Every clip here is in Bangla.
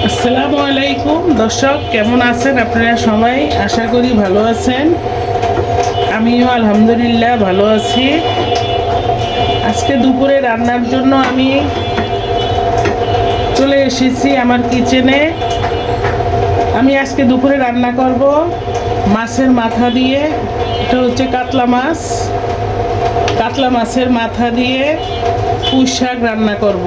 আসসালামু আলাইকুম দর্শক, কেমন আছেন আপনারা সবাই? আশা করি ভালো আছেন। আমিও আলহামদুলিল্লাহ ভালো আছি। আজকে দুপুরে রান্নার জন্য আমি চলে এসেছি আমার কিচেনে। আমি আজকে দুপুরে রান্না করব মাছের মাথা দিয়ে। এটা হচ্ছে কাতলা মাছ। কাতলা মাছের মাথা দিয়ে পুঁই শাক রান্না করব।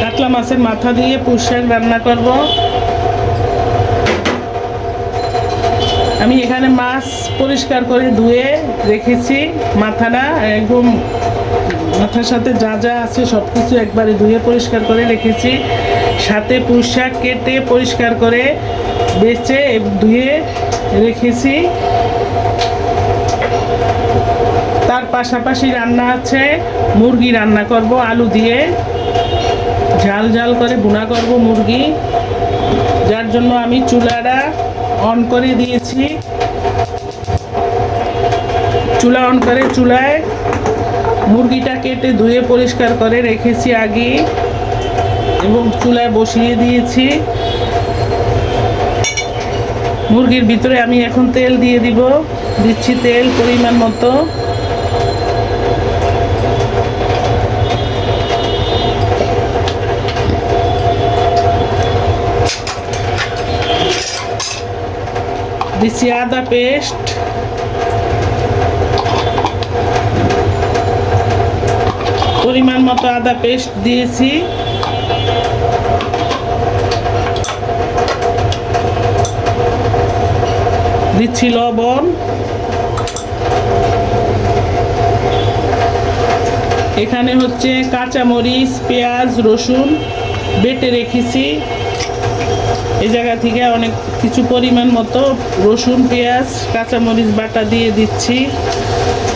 কাতলা মাছের মাথা দিয়ে পুঁই শাক রান্না করব। আমি এখানে মাছ পরিষ্কার করে ধুয়ে রেখেছি। মাথাটা একদম, মাথার সাথে যা যা আছে সব কিছু একবারে ধুয়ে পরিষ্কার করে রেখেছি। সাথে পুঁই শাক কেটে পরিষ্কার করে বেছে ধুয়ে রেখেছি। তার পাশাপাশি রান্না আছে, মুরগি রান্না করব আলু দিয়ে। ঝাল ঝাল করে ভুনা করব মুরগি, যার জন্য আমি চুলাটা অন করে দিয়েছি। চুলা অন করে চুলায় মুরগিটা কেটে ধুয়ে পরিষ্কার করে রেখেছি আগে, এবং চুলায় বসিয়ে দিয়েছি। মুরগির ভিতরে আমি এখন তেল দিয়ে দিচ্ছি তেল পরিমাণ মতো। দিচ্ছি আদা পেস্ট, পরিমাণ মতো আদা পেস্ট দিয়েছি। দিচ্ছি লবণ। এখানে হচ্ছে কাঁচামরিচ, পেঁয়াজ, রসুন বেটে রেখেছি। এই জায়গা থেকে অনেক কিছু পরিমাণ মতো রসুন, পেঁয়াজ, কাঁচামরিচ বাটা দিয়ে দিচ্ছি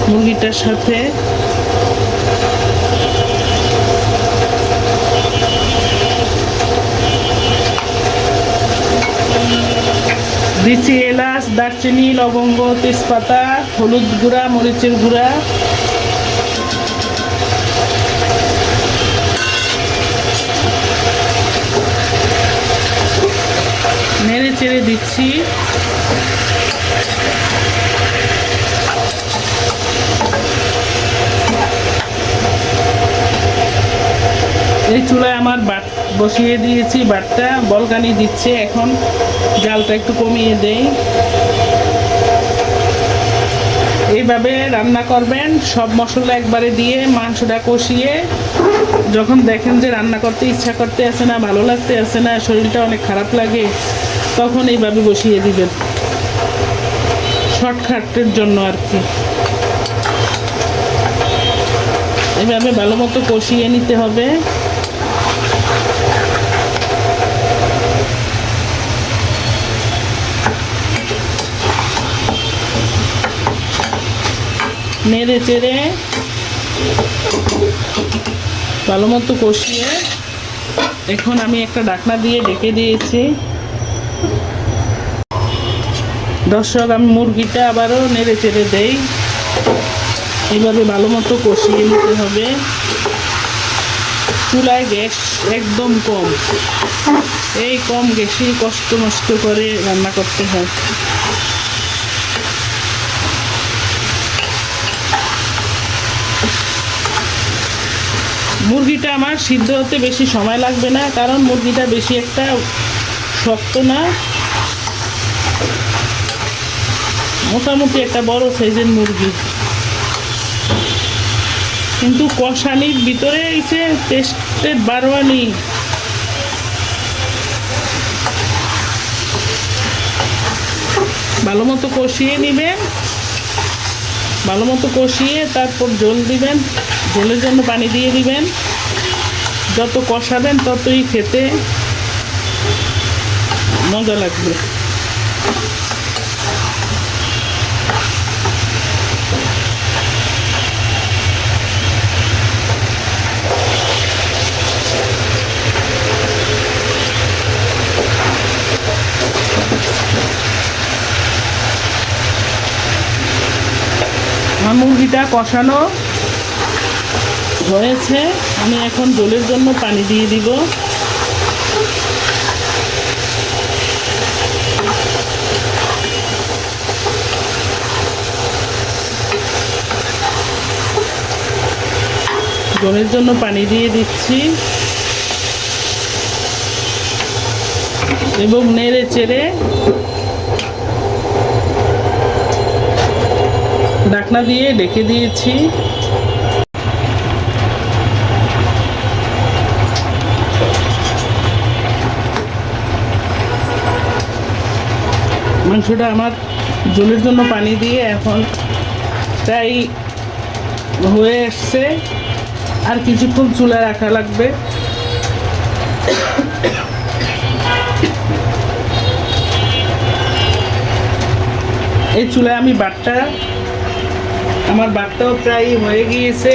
মুরগিটার সাথে। দিচ্ছি এলাচ, দারচিনি, লবঙ্গ, তেজপাতা, হলুদ গুঁড়া, মরিচের গুঁড়া। নেড়ে চেড়ে দিচ্ছি। এই চুলায় আমার বাট বসিয়ে দিয়েছি, বাটটা বলকানি দিচ্ছে। এখন জালটা একটু কমিয়ে দেই। এইভাবে রান্না করবেন, সব মশলা একবারে দিয়ে মাংসটা কষিয়ে। যখন দেখেন যে রান্না করতে ইচ্ছা করতে আসে না, ভালো লাগতে আসে না, শরীরটা অনেক খারাপ লাগে, তখন এইভাবে বসিয়ে দিবেন, শর্টকাটের জন্য আর কি। এইভাবে ভালো মতো কষিয়ে নিতে হবে। নেড়ে চেড়ে ভালো মতো কষিয়ে এখন আমি একটা ঢাকনা দিয়ে ঢেকে দিয়েছি। দর্শক, আমি মুরগিটা আবারও নেড়ে চেড়ে দেই। এইভাবে ভালো মতো কষিয়ে নিতে হবে। চুলায় গ্যাস একদম কম, এই কম গ্যাসেই কষ্ট মষ্ট করে রান্না করতে হয়। মুরগিটা আমার সিদ্ধ হতে বেশি সময় লাগবে না, কারণ মুরগিটা বেশি একটা শক্ত না, মোটামুটি একটা বড় সাইজের মুরগি। কিন্তু কষানির ভিতরে এসে টেস্টের বারোয়ানি। ভালো মতো কষিয়ে নেবেন, ভালো মতো কষিয়ে তারপর ঝোল দিবেন। ঝোলের জন্য পানি দিয়ে দিবেন। যত কষাবেন ততই খেতে মজা লাগবে। আমার মুরগিটা কষানো হয়েছে। আমি এখন ঝোলের জন্য পানি দিয়ে দিব। ঝোলের জন্য পানি দিয়ে দিচ্ছি এবং নেড়ে চেড়ে ঢাকনা দিয়ে ঢেকে দিয়েছি। মাংসটা আমার ঝোলের জন্য পানি দিয়ে এখন প্রায় হয়ে আসছে। আর কিছুক্ষণ চুলায় রাখা লাগবে। এই চুলায় আমি আমার বাটটাও প্রায় হয়ে গিয়েছে।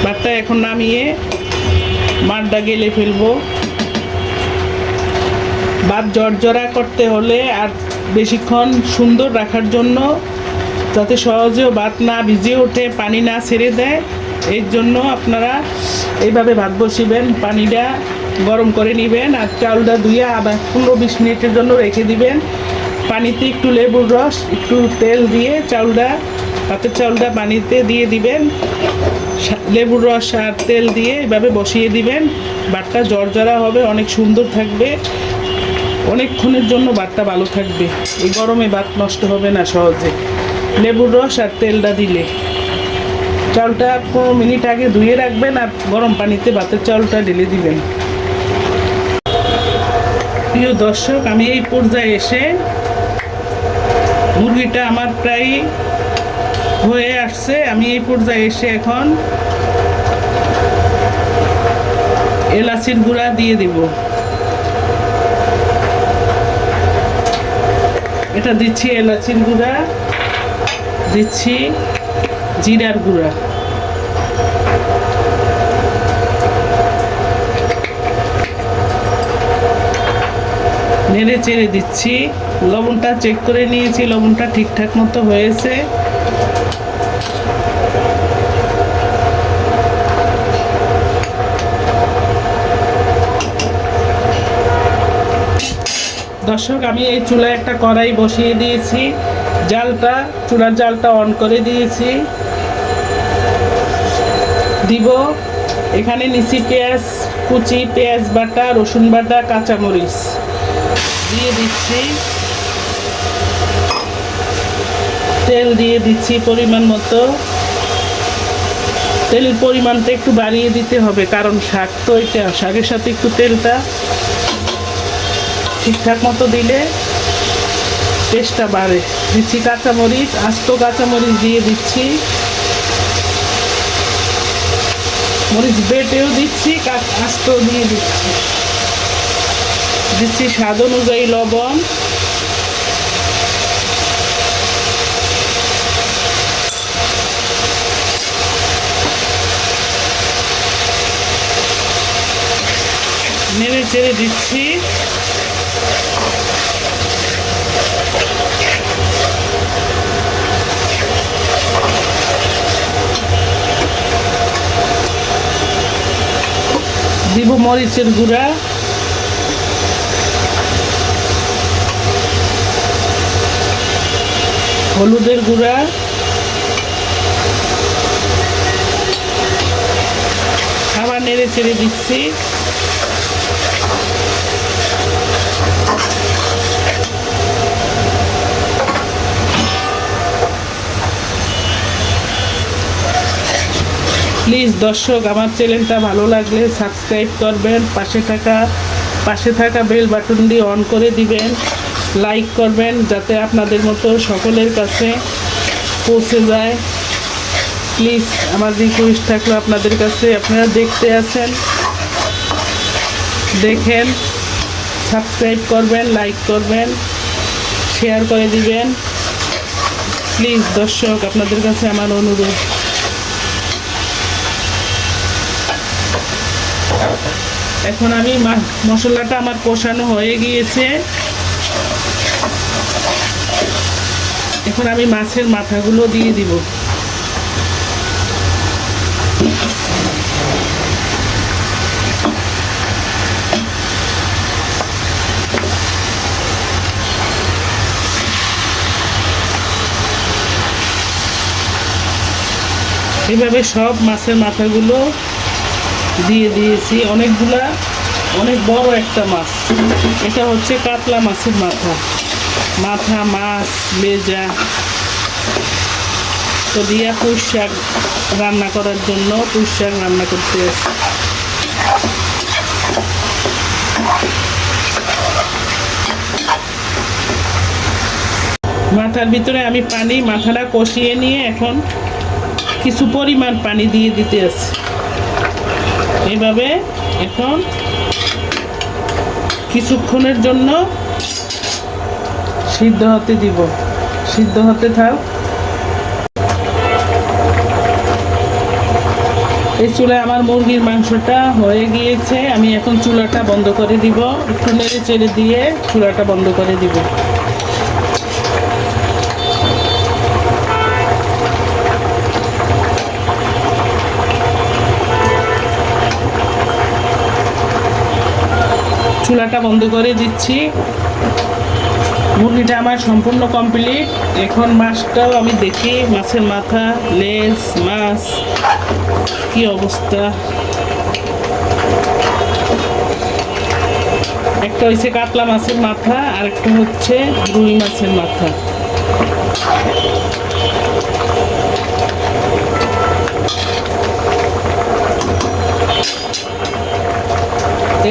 বাটটা এখন নামিয়ে মাঠটা গেলে ফেলবো। ভাত জর্জরা করতে হলে আর বেশিক্ষণ সুন্দর রাখার জন্য, যাতে সহজেও ভাত না ভিজে ওঠে, পানি না ছেড়ে দেয়, এর জন্য আপনারা এইভাবে ভাত বসিবেন। পানিটা গরম করে নেবেন আর চাউলটা ধুয়ে আবার 15-20 মিনিটের জন্য রেখে দিবেন। পানিতে একটু লেবুর রস, একটু তেল দিয়ে ভাতের চাউলটা পানিতে দিয়ে দিবেন। লেবুর রস আর তেল দিয়ে এভাবে বসিয়ে দিবেন। ভাতটা জর্জরা হবে, অনেক সুন্দর থাকবে, অনেকক্ষণের জন্য ভাতটা ভালো থাকবে। এই গরমে ভাত নষ্ট হবে না সহজে, লেবুর রস আর তেলটা দিলে। চাউলটা 15 মিনিট আগে ধুয়ে রাখবেন আর গরম পানিতে ভাতের চাউলটা ঢেলে দিবেন। প্রিয় দর্শক, আমি এই পর্যায়ে এসে মুরগিটা আমার প্রায় হয়ে আসছে। আমি এই পর্যায়ে এসে এখন এলাচির গুঁড়া দিয়ে দিব। এটা দিচ্ছি এলাচির গুঁড়া, দিচ্ছি জিরার গুঁড়া, নেড়ে চেড়ে দিচ্ছি। লবণটা চেক করে নিয়েছি, লবণটা ঠিকঠাক মতো হয়েছে। দর্শক, আমি এই চুলায় একটা কড়াই বসিয়ে দিয়েছি। চুলার জালটা অন করে দিয়েছি। দিব এখানে নিচি পেঁয়াজ কুচি, পেঁয়াজ বাটা, রসুন বাটা, কাঁচামরিচ দিয়ে দিচ্ছি। তেল দিয়ে দিচ্ছি পরিমাণ মতো। তেলের পরিমাণটা একটু বাড়িয়ে দিতে হবে, কারণ শাক তো এটা, শাকের সাথে একটু তেলটা ঠিকঠাক মতো দিলে টেস্টটা বাড়ে। দিচ্ছি কাঁচামরিচ, আস্ত কাঁচামরিচ দিয়ে দিচ্ছি। মরিচ বেটেও দিচ্ছি, আস্ত দিয়ে দিচ্ছি। দিচ্ছি স্বাদ অনুযায়ী লবণ। নেড়ে চেড়ে দিচ্ছি। দিব মরিচের গুঁড়া, হলুদের গুঁড়া, আবার নেড়ে চেড়ে দিচ্ছি। প্লিজ দর্শক, আমার চ্যানেলটা ভালো লাগলে সাবস্ক্রাইব করবেন, পাশে থাকা বেল বাটনটি অন করে দিবেন, লাইক করবেন, যাতে আপনাদের মতো সকলের কাছে পৌঁছে যায়। প্লিজ আমার রিকোয়েস্ট থাকলো আপনাদের কাছে, আপনারা দেখতে আছেন, দেখেন, সাবস্ক্রাইব করবেন, লাইক করবেন, শেয়ার করে দিবেন। প্লিজ দর্শক, আপনাদের কাছে আমার অনুরোধ। এখন আমি মশলাটা আমার কষানো হয়ে গিয়েছে। এখন আমি মাছের মাথাগুলো দিয়ে দিব। এভাবে সব মাছের মাথাগুলো দিয়ে দিয়েছি। অনেকগুলা, অনেক বড় একটা মাছ। এটা হচ্ছে কাতলা মাছের মাথা। মাথা, মাছ, লেজা তো দিয়া পুঁই শাক রান্না করার জন্য পুঁই শাক রান্না করতে আসি। মাথার ভিতরে আমি মাথাটা কষিয়ে নিয়ে এখন কিছু পরিমাণ পানি দিয়ে দিতে আছে। এইভাবে এখন কিছুক্ষণের জন্য সিদ্ধ হতে দিব। সিদ্ধ হতে থাক। এই চুলায় আমার মুরগির মাংসটা হয়ে গিয়েছে। আমি এখন চুলাটা বন্ধ করে দিব। একটু নেড়ে চেড়ে দিয়ে চুলাটা বন্ধ করে দিব। চুলাটা বন্ধ করে দিচ্ছি। মুরগিটা আমার সম্পূর্ণ কমপ্লিট। এখন মাছটাও আমি দেখি, মাছের মাথা, লেজ, মাছ কি অবস্থা। একটা হচ্ছে কাতলা মাছের মাথা আর একটা হচ্ছে রুই মাছের মাথা।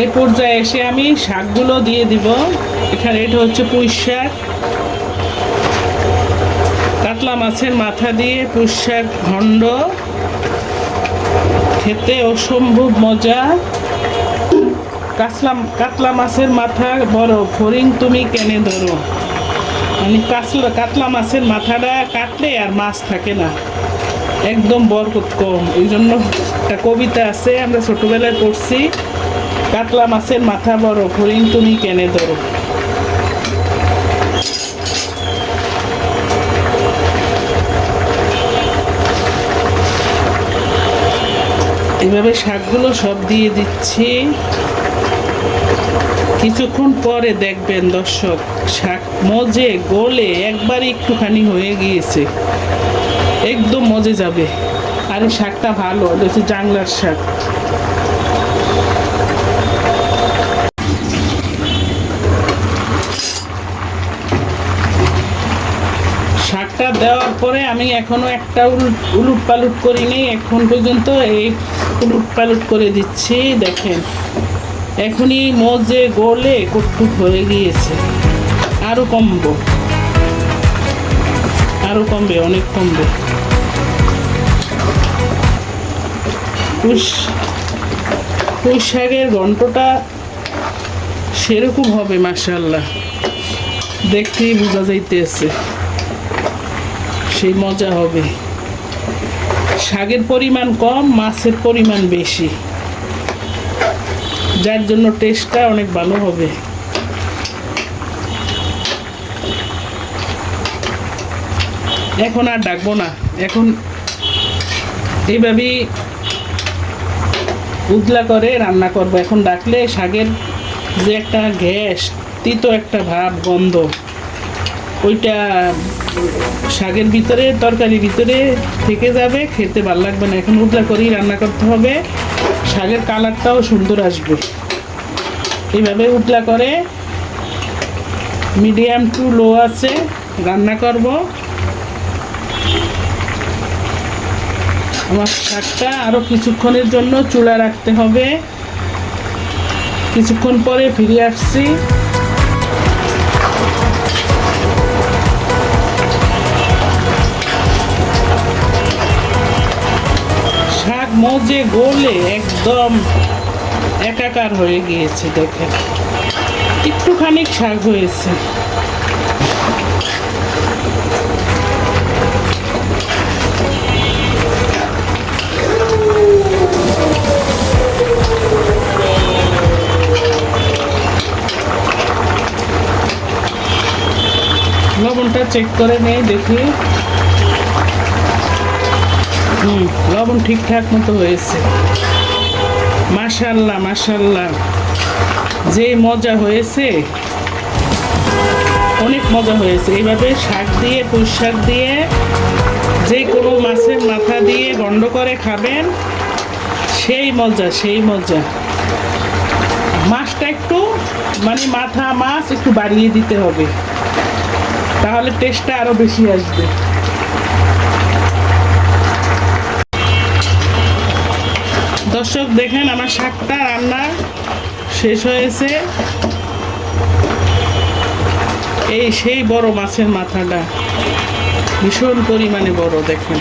এই পর্যায়ে এসে আমি শাকগুলো দিয়ে দিব। এখানে এটা হচ্ছে পুঁই শাক, কাতলা মাছের মাথা দিয়ে পুঁই শাক ঘণ্ট, খেতে অসম্ভব মজা। কাতলা মাছের মাথা বড়, ফড়িং তুমি কেনে ধরো। মানে কাতলা মাছের মাথাটা কাটলে আর মাছ থাকে না, একদম বরকত কম। এই জন্য একটা কবিতা আছে, আমরা ছোটবেলায় পড়ছি, কাতলা মাছের মাথা বড়, ফড়িং তুমি কেনে ধরো। এভাবে শাকগুলো সব দিয়ে দিচ্ছি। কিছুক্ষণ পরে দেখবেন দর্শক, শাক মজে গলে একবারে একটুখানি হয়ে গিয়েছে, একদম মজে যাবে। আর এই শাকটা ভালো, এটা হচ্ছে জাংলার শাক। শাকটা দেওয়ার পরে আমি এখনো একটা উলুট পালুট করিনি এখন পর্যন্ত। এই উলুট পালুট করে দিচ্ছি। দেখেন এখনই মজে গলে কুটকুট হয়ে গিয়েছে। আরো কমবো, আরো কমবে, অনেক কমবে। পুঁই শাকের ঘন্টটা সেরকম হবে মাশাআল্লাহ, দেখতেই বোঝা যাইতেছে সেই মজা হবে। শাকের পরিমাণ কম, মাছের পরিমাণ বেশি, যার জন্য টেস্টটা অনেক ভালো হবে। এখন আর ডাকবো না, এখন এইভাবেই উদলা করে রান্না করবো। এখন ডাকলে শাকের যে একটা গ্যাস, তিতো একটা ভাব, গন্ধ, ওইটা শাকের ভিতরে, তরকারির ভিতরে থেকে যাবে, খেতে ভালো লাগবে না। এখন উদলা করেই রান্না করতে হবে, শাকের কালারটাও সুন্দর আসবে। এইভাবে উদলা করে মিডিয়াম টু লো আছে রান্না করব। আমার শাকটা আরও কিছুক্ষণের জন্য চুলা রাখতে হবে। কিছুক্ষণ পরে ফিরে আসছি। শাক মজে গলে একদম একাকার হয়ে গিয়েছে। দেখেন একটুখানি শাক হয়েছে। লবণটা চেক করে নেই, দেখি। লবণ ঠিকঠাক মতো হয়েছে। মাশাআল্লাহ মাশাআল্লাহ, যে মজা হয়েছে, অনেক মজা হয়েছে। এইভাবে শাক দিয়ে, পুঁই শাক দিয়ে, যে কোনো মাছের মাথা দিয়ে গন্ড করে খাবেন, সেই মজা সেই মজা। মাছটা একটু মানে মাথা মাছ একটু বাড়িয়ে দিতে হবে, তাহলে টেস্টটা আরো বেশি আসবে। দর্শক দেখেন, আমার শাকটা রান্না শেষ হয়েছে। এই সেই বড় মাছের মাথাটা, ভীষণ পরিমাণে বড়, দেখেন।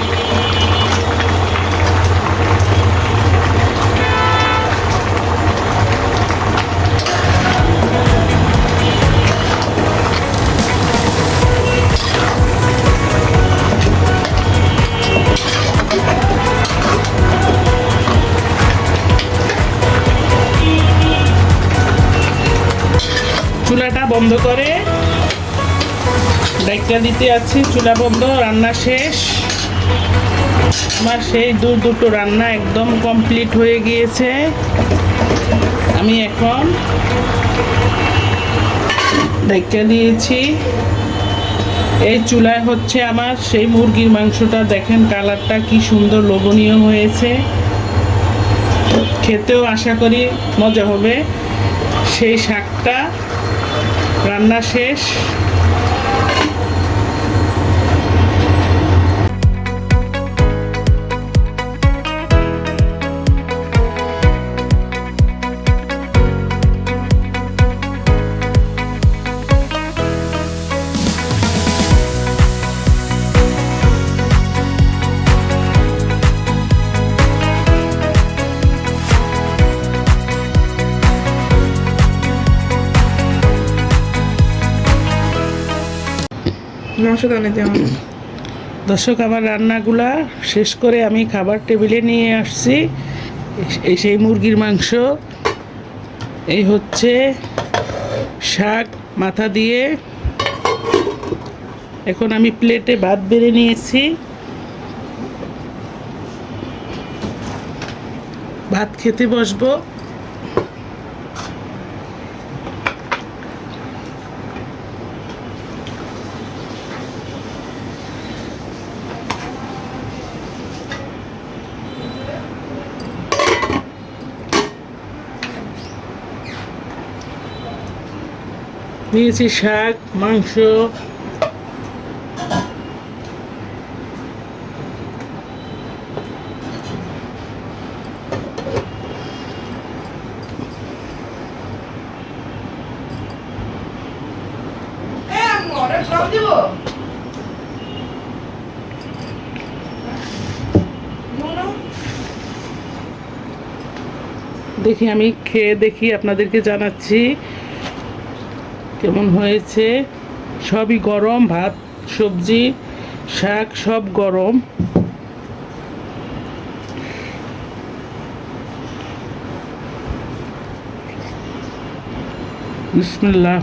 চুলাটা বন্ধ করে ডাইকা দিতে আছি। চুলা বন্ধ, রান্না শেষ। আমার সেই দুটো রান্না একদম কমপ্লিট হয়ে গিয়েছে। আমি এখন ডাইকা দিয়েছি। এই চুলায় হচ্ছে আমার সেই মুরগির মাংসটা, দেখেন কালারটা কি সুন্দর লোভনীয় হয়েছে। খেতেও আশা করি মজা হবে। সেই শাকটা রান্না শেষ। দর্শক, আমার রান্নাগুলা শেষ করে আমি খাবার টেবিলে নিয়ে আসছি। এই সেই মুরগির মাংস, এই হচ্ছে শাক মাথা দিয়ে। এখন আমি প্লেটে ভাত বেড়ে নিয়েছি, ভাত খেতে বসবো। নিয়েছি শাক, মাংস, দেখি আমি খেয়ে দেখি, আপনাদেরকে জানাচ্ছি কেমন হয়েছে। সবই গরম, ভাত, সবজি, শাক সব গরম। বিসমিল্লাহ।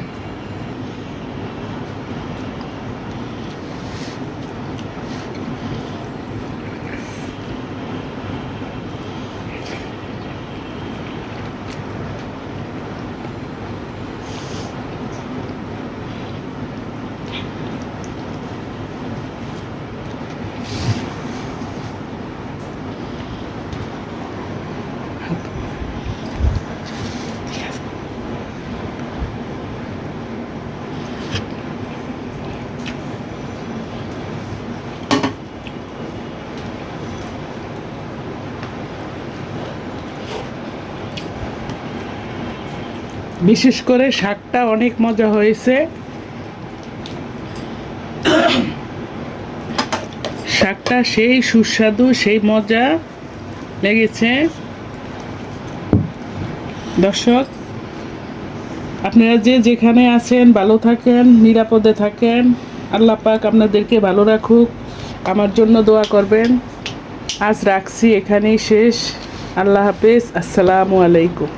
বিশেষ করে শাকটা অনেক মজা হয়েছে। শাকটা সেই সুস্বাদু, সেই মজা লেগেছে। দর্শক, আপনারা যে যেখানে আছেন ভালো থাকেন, নিরাপদে থাকেন। আল্লাহ পাক আপনাদেরকে ভালো রাখুক। আমার জন্য দোয়া করবেন। আজ রাখছি, এখানেই শেষ। আল্লাহ হাফেজ। আসসালামু আলাইকুম।